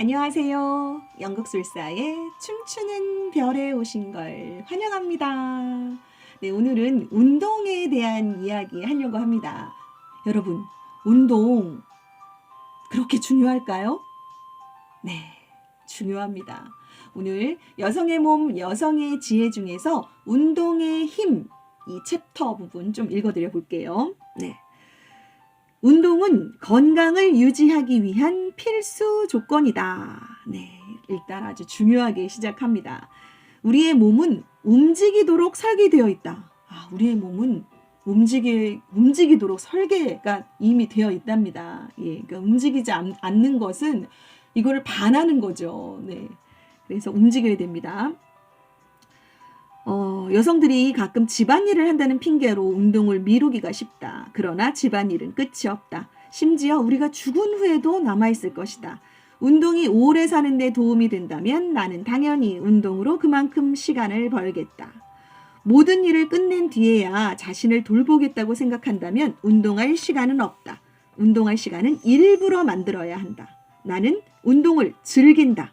안녕하세요. 연극술사의 춤추는 별에 오신 걸 환영합니다. 네, 오늘은 운동에 대한 이야기 하려고 합니다. 여러분, 운동 그렇게 중요할까요? 네, 중요합니다. 오늘 여성의 몸, 여성의 지혜 중에서 운동의 힘, 이 챕터 부분 좀 읽어드려 볼게요. 네. 운동은 건강을 유지하기 위한 필수 조건이다. 네, 일단 아주 중요하게 시작합니다. 우리의 몸은 움직이도록 설계되어 있다. 우리의 몸은 움직이도록 설계가 이미 되어 있답니다. 예, 그러니까 움직이지 않는 것은 이거를 반하는 거죠. 네, 그래서 움직여야 됩니다. 여성들이 가끔 집안일을 한다는 핑계로 운동을 미루기가 쉽다. 그러나 집안일은 끝이 없다. 심지어 우리가 죽은 후에도 남아있을 것이다. 운동이 오래 사는 데 도움이 된다면 나는 당연히 운동으로 그만큼 시간을 벌겠다. 모든 일을 끝낸 뒤에야 자신을 돌보겠다고 생각한다면 운동할 시간은 없다. 운동할 시간은 일부러 만들어야 한다. 나는 운동을 즐긴다.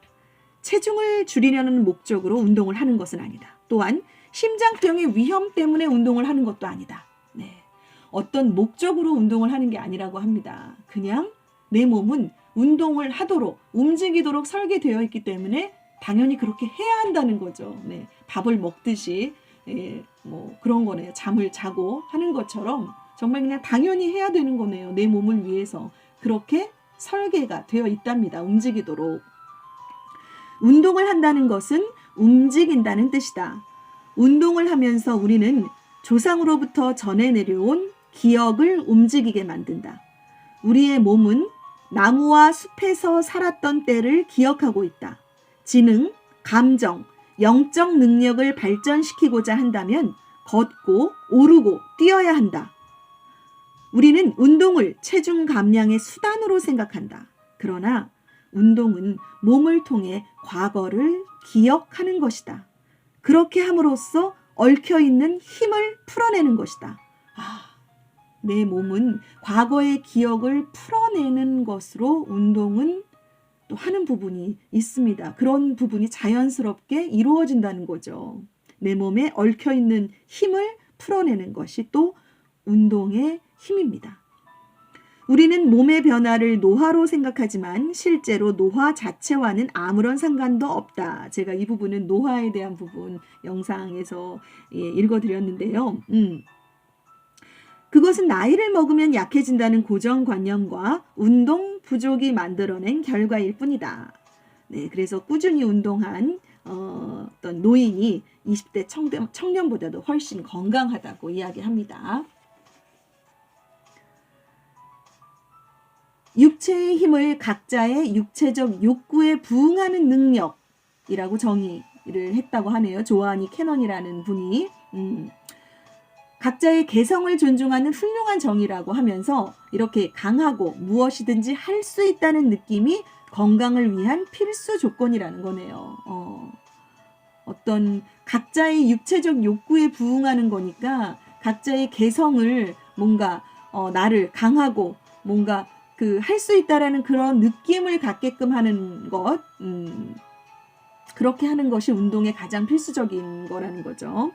체중을 줄이려는 목적으로 운동을 하는 것은 아니다. 또한 심장병의 위험 때문에 운동을 하는 것도 아니다. 네, 어떤 목적으로 운동을 하는 게 아니라고 합니다. 그냥 내 몸은 운동을 하도록 움직이도록 설계되어 있기 때문에 당연히 그렇게 해야 한다는 거죠. 네, 밥을 먹듯이 뭐 그런 거네요. 잠을 자고 하는 것처럼 정말 그냥 당연히 해야 되는 거네요. 내 몸을 위해서 그렇게 설계가 되어 있답니다. 움직이도록. 운동을 한다는 것은 움직인다는 뜻이다. 운동을 하면서 우리는 조상으로부터 전해 내려온 기억을 움직이게 만든다. 우리의 몸은 나무와 숲에서 살았던 때를 기억하고 있다. 지능, 감정, 영적 능력을 발전시키고자 한다면 걷고 오르고 뛰어야 한다. 우리는 운동을 체중 감량의 수단으로 생각한다. 그러나 운동은 몸을 통해 과거를 기억하는 것이다. 그렇게 함으로써 얽혀있는 힘을 풀어내는 것이다. 내 몸은 과거의 기억을 풀어내는 것으로 운동은 또 하는 부분이 있습니다. 그런 부분이 자연스럽게 이루어진다는 거죠. 내 몸에 얽혀있는 힘을 풀어내는 것이 또 운동의 힘입니다. 우리는 몸의 변화를 노화로 생각하지만 실제로 노화 자체와는 아무런 상관도 없다. 제가 이 부분은 노화에 대한 부분 영상에서 읽어드렸는데요. 그것은 나이를 먹으면 약해진다는 고정관념과 운동 부족이 만들어낸 결과일 뿐이다. 네, 그래서 꾸준히 운동한 어떤 노인이 20대 청년보다도 훨씬 건강하다고 이야기합니다. 육체의 힘을 각자의 육체적 욕구에 부응하는 능력이라고 정의를 했다고 하네요. 조아니 캐넌이라는 분이 각자의 개성을 존중하는 훌륭한 정의라고 하면서 이렇게 강하고 무엇이든지 할 수 있다는 느낌이 건강을 위한 필수 조건이라는 거네요. 어떤 각자의 육체적 욕구에 부응하는 거니까 각자의 개성을 뭔가 나를 강하고 뭔가 할 수 있다라는 그런 느낌을 갖게끔 하는 것, 그렇게 하는 것이 운동의 가장 필수적인 거라는 거죠.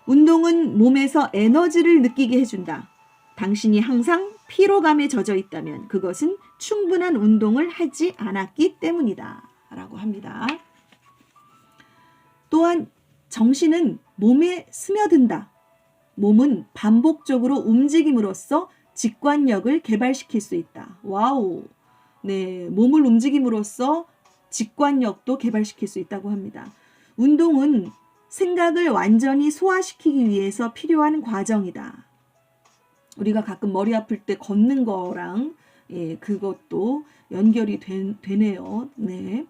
운동은 몸에서 에너지를 느끼게 해준다. 당신이 항상 피로감에 젖어 있다면 그것은 충분한 운동을 하지 않았기 때문이다. 라고 합니다. 또한 정신은 몸에 스며든다. 몸은 반복적으로 움직임으로써 직관력을 개발시킬 수 있다. 와우. 네, 몸을 움직임으로써 직관력도 개발시킬 수 있다고 합니다. 운동은 생각을 완전히 소화시키기 위해서 필요한 과정이다. 우리가 가끔 머리 아플 때 걷는 거랑 그것도 연결이 되네요. 네.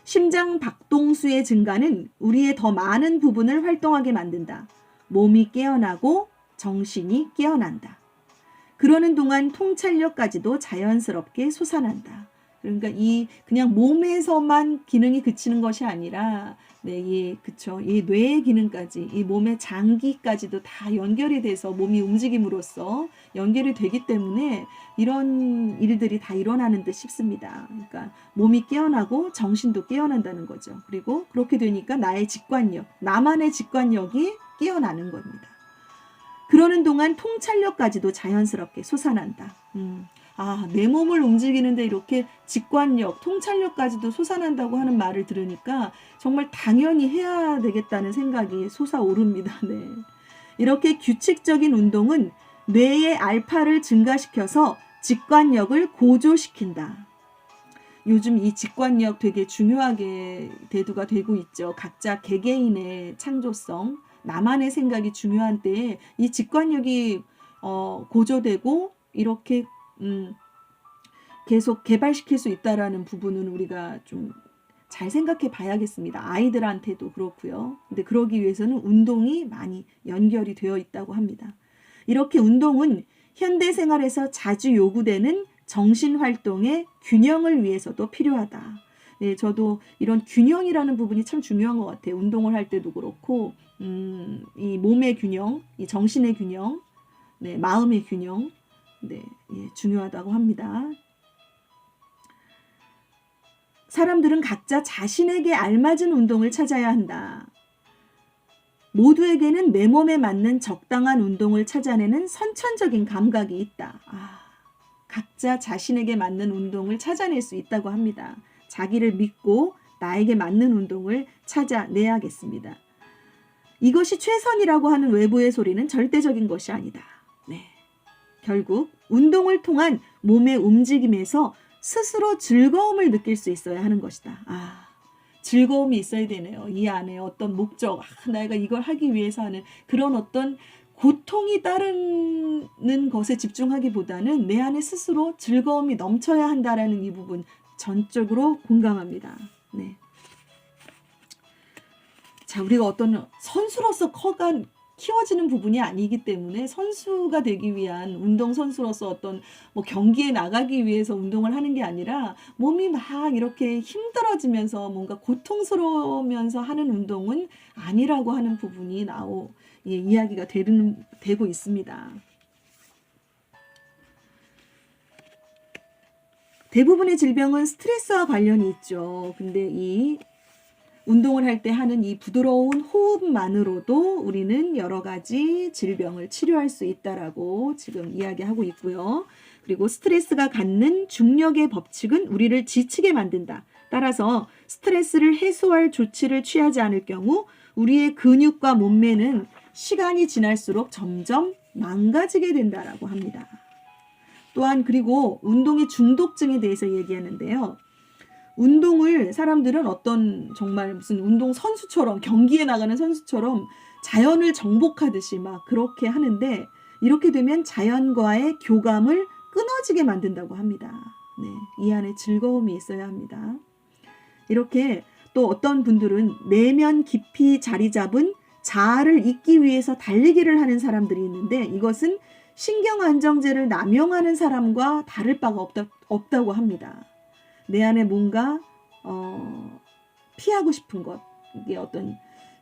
심장 박동수의 증가는 우리의 더 많은 부분을 활동하게 만든다. 몸이 깨어나고 정신이 깨어난다. 그러는 동안 통찰력까지도 자연스럽게 솟아난다. 그러니까 이 그냥 몸에서만 기능이 그치는 것이 아니라 그쵸. 이 뇌의 기능까지, 이 몸의 장기까지도 다 연결이 돼서 몸이 움직임으로써 연결이 되기 때문에 이런 일들이 다 일어나는 듯 싶습니다. 그러니까 몸이 깨어나고 정신도 깨어난다는 거죠. 그리고 그렇게 되니까 나의 직관력, 나만의 직관력이 깨어나는 겁니다. 그러는 동안 통찰력까지도 자연스럽게 솟아난다. 내 몸을 움직이는데 이렇게 직관력, 통찰력까지도 솟아난다고 하는 말을 들으니까 정말 당연히 해야 되겠다는 생각이 솟아오릅니다. 네. 이렇게 규칙적인 운동은 뇌의 알파를 증가시켜서 직관력을 고조시킨다. 요즘 이 직관력 되게 중요하게 대두가 되고 있죠. 각자 개개인의 창조성, 나만의 생각이 중요한 때에 이 직관력이 고조되고 이렇게 계속 개발시킬 수 있다라는 부분은 우리가 좀 잘 생각해 봐야겠습니다. 아이들한테도 그렇고요. 근데 그러기 위해서는 운동이 많이 연결이 되어 있다고 합니다. 이렇게 운동은 현대 생활에서 자주 요구되는 정신활동의 균형을 위해서도 필요하다. 네, 저도 이런 균형이라는 부분이 참 중요한 것 같아요. 운동을 할 때도 그렇고, 이 몸의 균형, 이 정신의 균형, 네, 마음의 균형, 네, 중요하다고 합니다. 사람들은 각자 자신에게 알맞은 운동을 찾아야 한다. 모두에게는 내 몸에 맞는 적당한 운동을 찾아내는 선천적인 감각이 있다. 각자 자신에게 맞는 운동을 찾아낼 수 있다고 합니다. 자기를 믿고 나에게 맞는 운동을 찾아내야겠습니다. 이것이 최선이라고 하는 외부의 소리는 절대적인 것이 아니다. 네. 결국 운동을 통한 몸의 움직임에서 스스로 즐거움을 느낄 수 있어야 하는 것이다. 즐거움이 있어야 되네요. 이 안에 어떤 목적, 내가 이걸 하기 위해서 하는 그런 어떤 고통이 따르는 것에 집중하기보다는 내 안에 스스로 즐거움이 넘쳐야 한다라는 이 부분 전적으로 공감합니다. 네. 자, 우리가 어떤 선수로서 키워지는 부분이 아니기 때문에 선수가 되기 위한 운동선수로서 어떤 경기에 나가기 위해서 운동을 하는 게 아니라 몸이 막 이렇게 힘들어지면서 뭔가 고통스러우면서 하는 운동은 아니라고 하는 부분이 이야기가 되고 있습니다. 대부분의 질병은 스트레스와 관련이 있죠. 근데 이 운동을 할 때 하는 이 부드러운 호흡만으로도 우리는 여러 가지 질병을 치료할 수 있다라고 지금 이야기하고 있고요. 그리고 스트레스가 갖는 중력의 법칙은 우리를 지치게 만든다. 따라서 스트레스를 해소할 조치를 취하지 않을 경우 우리의 근육과 몸매는 시간이 지날수록 점점 망가지게 된다라고 합니다. 또한 그리고 운동의 중독증에 대해서 얘기하는데요. 운동을 사람들은 어떤 정말 무슨 운동 선수처럼 경기에 나가는 선수처럼 자연을 정복하듯이 막 그렇게 하는데 이렇게 되면 자연과의 교감을 끊어지게 만든다고 합니다. 네, 이 안에 즐거움이 있어야 합니다. 이렇게 또 어떤 분들은 내면 깊이 자리 잡은 자아를 잊기 위해서 달리기를 하는 사람들이 있는데 이것은 신경안정제를 남용하는 사람과 다를 바가 없다고 합니다. 내 안에 뭔가 피하고 싶은 것, 이게 어떤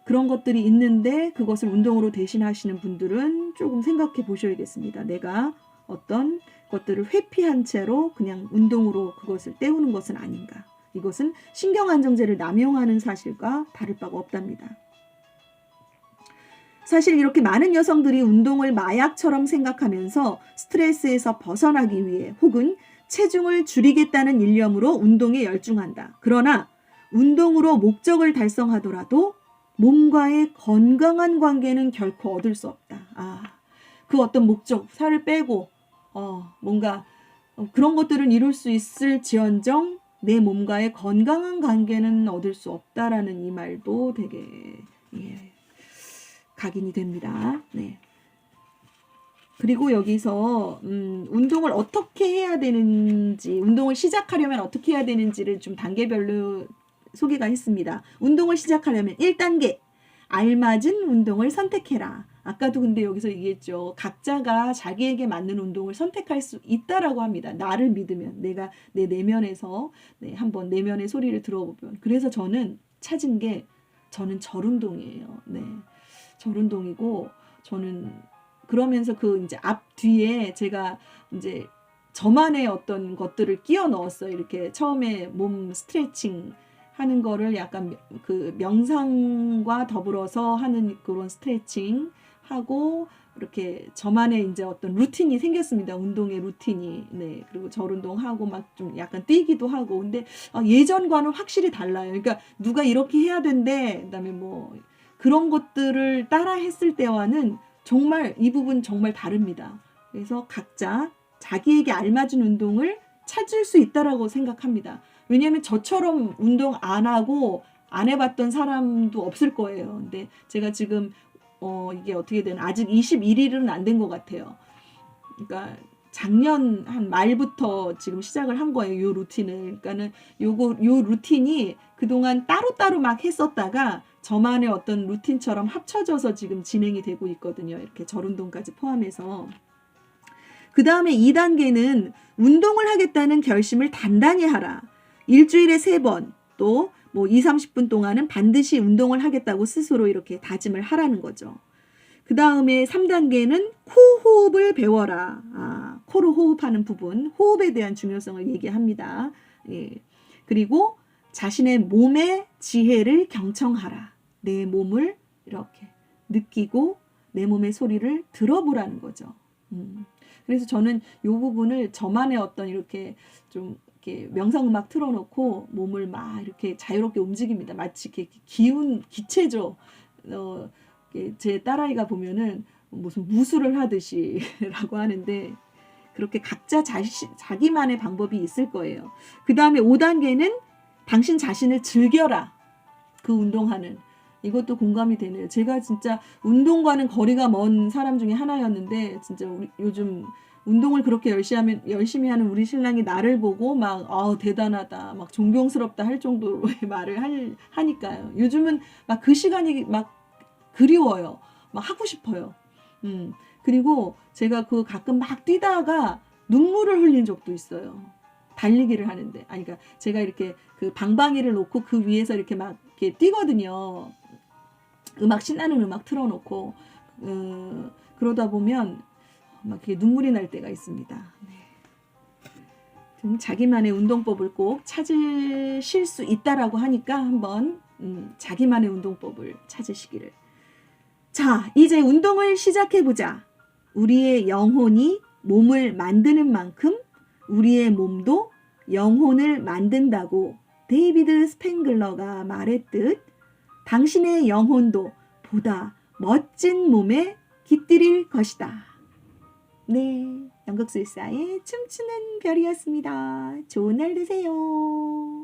그런 것들이 있는데 그것을 운동으로 대신하시는 분들은 조금 생각해 보셔야겠습니다. 내가 어떤 것들을 회피한 채로 그냥 운동으로 그것을 때우는 것은 아닌가. 이것은 신경안정제를 남용하는 사실과 다를 바가 없답니다. 사실 이렇게 많은 여성들이 운동을 마약처럼 생각하면서 스트레스에서 벗어나기 위해 혹은 체중을 줄이겠다는 일념으로 운동에 열중한다. 그러나 운동으로 목적을 달성하더라도 몸과의 건강한 관계는 결코 얻을 수 없다. 그 어떤 목적, 살을 빼고 뭔가 그런 것들은 이룰 수 있을지언정 내 몸과의 건강한 관계는 얻을 수 없다라는 이 말도 되게 각인이 됩니다. 네. 그리고 여기서 운동을 어떻게 해야 되는지, 운동을 시작하려면 어떻게 해야 되는지를 좀 단계별로 소개가 했습니다. 운동을 시작하려면 1단계, 알맞은 운동을 선택해라. 아까도 근데 여기서 얘기했죠. 각자가 자기에게 맞는 운동을 선택할 수 있다라고 합니다. 나를 믿으면, 내가 내 내면에서 한번 내면의 소리를 들어보면. 그래서 저는 찾은 게 저는 절운동이에요. 네, 절운동이고 저는 그러면서 그 이제 앞 뒤에 제가 이제 저만의 어떤 것들을 끼워 넣었어요. 이렇게 처음에 몸 스트레칭 하는 거를 약간 그 명상과 더불어서 하는 그런 스트레칭 하고 이렇게 저만의 이제 어떤 루틴이 생겼습니다. 운동의 루틴이. 네. 그리고 절운동하고 막 좀 약간 뛰기도 하고. 근데 예전과는 확실히 달라요. 그러니까 누가 이렇게 해야 된대. 그다음에 뭐 그런 것들을 따라 했을 때와는 정말 이 부분 정말 다릅니다. 그래서 각자 자기에게 알맞은 운동을 찾을 수 있다라고 생각합니다. 왜냐하면 저처럼 운동 안 하고 안 해봤던 사람도 없을 거예요. 근데 제가 지금 이게 어떻게 되나 아직 21일은 안 된 것 같아요. 그러니까 작년 한 말부터 지금 시작을 한 거예요. 요 루틴을. 그러니까는 요 루틴이 그동안 따로따로 막 했었다가 저만의 어떤 루틴처럼 합쳐져서 지금 진행이 되고 있거든요. 이렇게 절운동까지 포함해서. 그 다음에 2단계는 운동을 하겠다는 결심을 단단히 하라. 일주일에 3번 또 뭐 2, 30분 동안은 반드시 운동을 하겠다고 스스로 이렇게 다짐을 하라는 거죠. 그 다음에 3단계는 코호흡을 배워라. 코로 호흡하는 부분, 호흡에 대한 중요성을 얘기합니다. 예. 그리고 자신의 몸의 지혜를 경청하라. 내 몸을 이렇게 느끼고 내 몸의 소리를 들어보라는 거죠. 그래서 저는 이 부분을 저만의 어떤 이렇게 좀 이렇게 명상음악 틀어놓고 몸을 막 이렇게 자유롭게 움직입니다. 마치 이렇게 기체죠. 제 딸아이가 보면은 무슨 무술을 하듯이라고 하는데 그렇게 각자 자기만의 방법이 있을 거예요. 그 다음에 5단계는 당신 자신을 즐겨라. 그 운동하는. 이것도 공감이 되네요. 제가 진짜 운동과는 거리가 먼 사람 중에 하나였는데 진짜 요즘 운동을 그렇게 열심히 하는 우리 신랑이 나를 보고 막 대단하다, 막 존경스럽다 할 정도로의 말을 하니까요. 요즘은 막 그 시간이 막 그리워요. 막 하고 싶어요. 그리고 제가 그 가끔 막 뛰다가 눈물을 흘린 적도 있어요. 달리기를 하는데. 그러니까 제가 이렇게 그 방방이를 놓고 그 위에서 이렇게 막 이렇게 뛰거든요. 신나는 음악 틀어놓고. 그러다 보면 막 이렇게 눈물이 날 때가 있습니다. 네. 자기만의 운동법을 꼭 찾으실 수 있다라고 하니까 한번 자기만의 운동법을 찾으시기를. 자, 이제 운동을 시작해보자. 우리의 영혼이 몸을 만드는 만큼 우리의 몸도 영혼을 만든다고 데이비드 스팽글러가 말했듯 당신의 영혼도 보다 멋진 몸에 깃들일 것이다. 네, 연극술사의 춤추는 별이었습니다. 좋은 날 되세요.